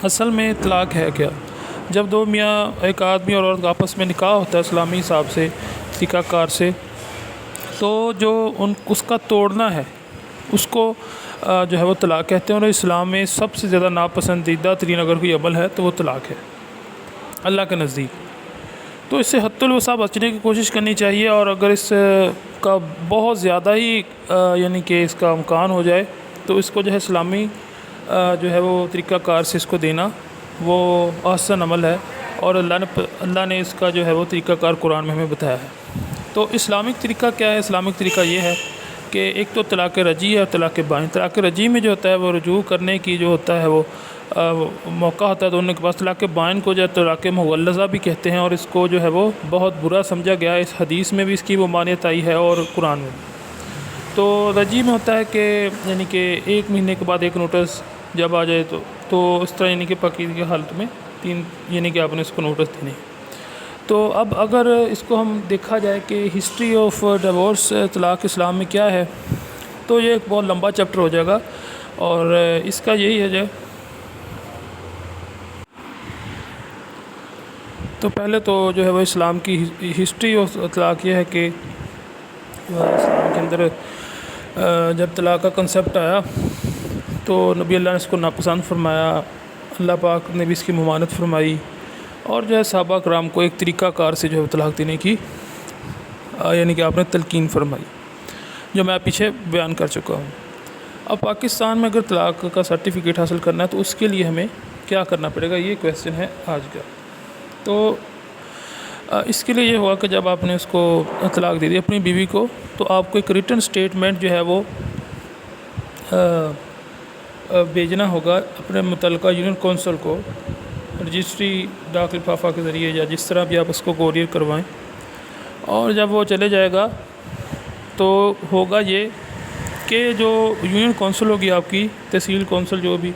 اصل میں طلاق ہے کیا؟ جب دو میاں ایک آدمی اور عورت آپس میں نکاح ہوتا ہے اسلامی حساب سے طریقہ کار سے، تو جو اس کا توڑنا ہے اس کو جو ہے وہ طلاق کہتے ہیں، اور اسلام میں سب سے زیادہ ناپسندیدہ ترین اگر کوئی عمل ہے تو وہ طلاق ہے اللہ کے نزدیک۔ تو اس سے حد الوسع بچنے کی کوشش کرنی چاہیے، اور اگر اس کا بہت زیادہ ہی یعنی کہ اس کا امکان ہو جائے تو اس کو جو ہے اسلامی جو ہے وہ طریقہ کار سے اس کو دینا وہ احسن عمل ہے، اور اللہ نے اس کا جو ہے وہ طریقہ کار قرآن میں ہمیں بتایا ہے۔ تو اسلامک طریقہ کیا ہے؟ اسلامک طریقہ یہ ہے کہ ایک تو طلاق رجعی ہے اور طلاق بائن۔ طلاق رجعی میں جو ہوتا ہے وہ رجوع کرنے کی جو ہوتا ہے وہ موقع ہوتا ہے دونوں کے پاس۔ طلاق بائن کو جو ہے طلاق مغلظہ بھی کہتے ہیں، اور اس کو جو ہے وہ بہت برا سمجھا گیا ہے، اس حدیث میں بھی اس کی ممانعت آئی ہے اور قرآن میں بھی۔ تو رجعی میں ہوتا ہے کہ یعنی کہ 1 مہینے کے بعد ایک نوٹس جب آ جائے تو اس طرح یعنی کہ پاکیزگی کی حالت میں 3 یعنی کہ آپ نے اس کو نوٹس دینے۔ تو اب اگر اس کو ہم دیکھا جائے کہ ہسٹری آف ڈیورس طلاق اسلام میں کیا ہے، تو یہ ایک بہت لمبا چیپٹر ہو جائے گا، اور اس کا یہی ہے تو پہلے تو جو ہے وہ اسلام کی ہسٹری آف طلاق یہ ہے کہ اسلام کے اندر جب طلاق کا کنسیپٹ آیا تو نبی اللہ نے اس کو ناپسند فرمایا، اللہ پاک نے بھی اس کی ممانعت فرمائی، اور جو ہے صحابہ کرام کو ایک طریقہ کار سے جو ہے طلاق دینے کی یعنی کہ آپ نے تلقین فرمائی، جو میں پیچھے بیان کر چکا ہوں۔ اب پاکستان میں اگر طلاق کا سرٹیفکیٹ حاصل کرنا ہے تو اس کے لیے ہمیں کیا کرنا پڑے گا، یہ کویسچن ہے آج کا۔ تو اس کے لیے یہ ہوا کہ جب آپ نے اس کو طلاق دے دی اپنی بیوی کو، تو آپ کو ایک ریٹن سٹیٹمنٹ جو ہے وہ بھیجنا ہوگا اپنے متعلقہ یونین کونسل کو، رجسٹری ڈاک لفافہ کے ذریعے یا جس طرح بھی آپ اس کو کوریئر کروائیں، اور جب وہ چلے جائے گا تو ہوگا یہ کہ جو یونین کونسل ہوگی آپ کی تحصیل کونسل جو بھی،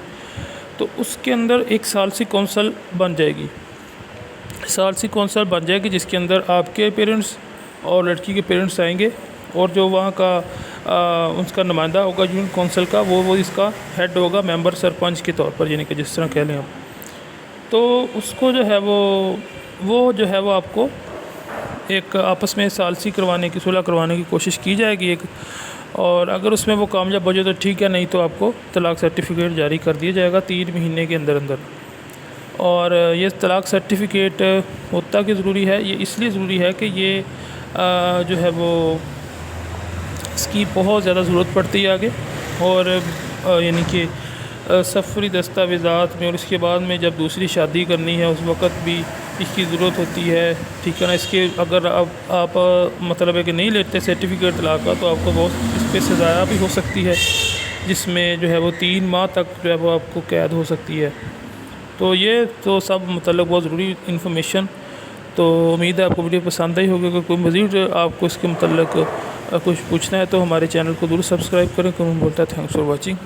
تو اس کے اندر ایک ثالثی کونسل بن جائے گی، ثالثی کونسل بن جائے گی، جس کے اندر آپ کے پیرنٹس اور لڑکی کے پیرنٹس آئیں گے، اور جو وہاں کا اس کا نمائندہ ہوگا یونین کونسل کا وہ اس کا ہیڈ ہوگا، ممبر سرپنچ کے طور پر، یعنی کہ جس طرح کہہ لیں آپ۔ تو اس کو جو ہے وہ جو ہے وہ آپ کو ایک آپس میں ثالثی کروانے کی صلح کروانے کی کوشش کی جائے گی ایک، اور اگر اس میں وہ کامیاب ہو جائے تو ٹھیک ہے، نہیں تو آپ کو طلاق سرٹیفکیٹ جاری کر دیا جائے گا 3 مہینے کے اندر اندر۔ اور یہ طلاق سرٹیفکیٹ ہوتا کہ ضروری ہے، یہ اس لیے ضروری ہے کہ یہ جو ہے وہ اس کی بہت زیادہ ضرورت پڑتی ہے آگے، اور یعنی کہ سفری دستاویزات میں، اور اس کے بعد میں جب دوسری شادی کرنی ہے اس وقت بھی اس کی ضرورت ہوتی ہے، ٹھیک ہے نا۔ اس کے اگر آپ مطلب ہے کہ نہیں لیتے سرٹیفکیٹ طلاق کا، تو آپ کو بہت اس پہ سزا بھی ہو سکتی ہے، جس میں جو ہے وہ 3 ماہ تک جو ہے وہ آپ کو قید ہو سکتی ہے۔ تو یہ تو سب متعلق بہت ضروری انفارمیشن۔ تو امید ہے آپ کو ویڈیو پسند آئی ہوگی۔ اگر کوئی مزید آپ کو اس کے متعلق کچھ پوچھنا ہے تو ہمارے چینل کو ضرور سبسکرائب کریں۔ بولتا ہے تھینکس فار واچنگ۔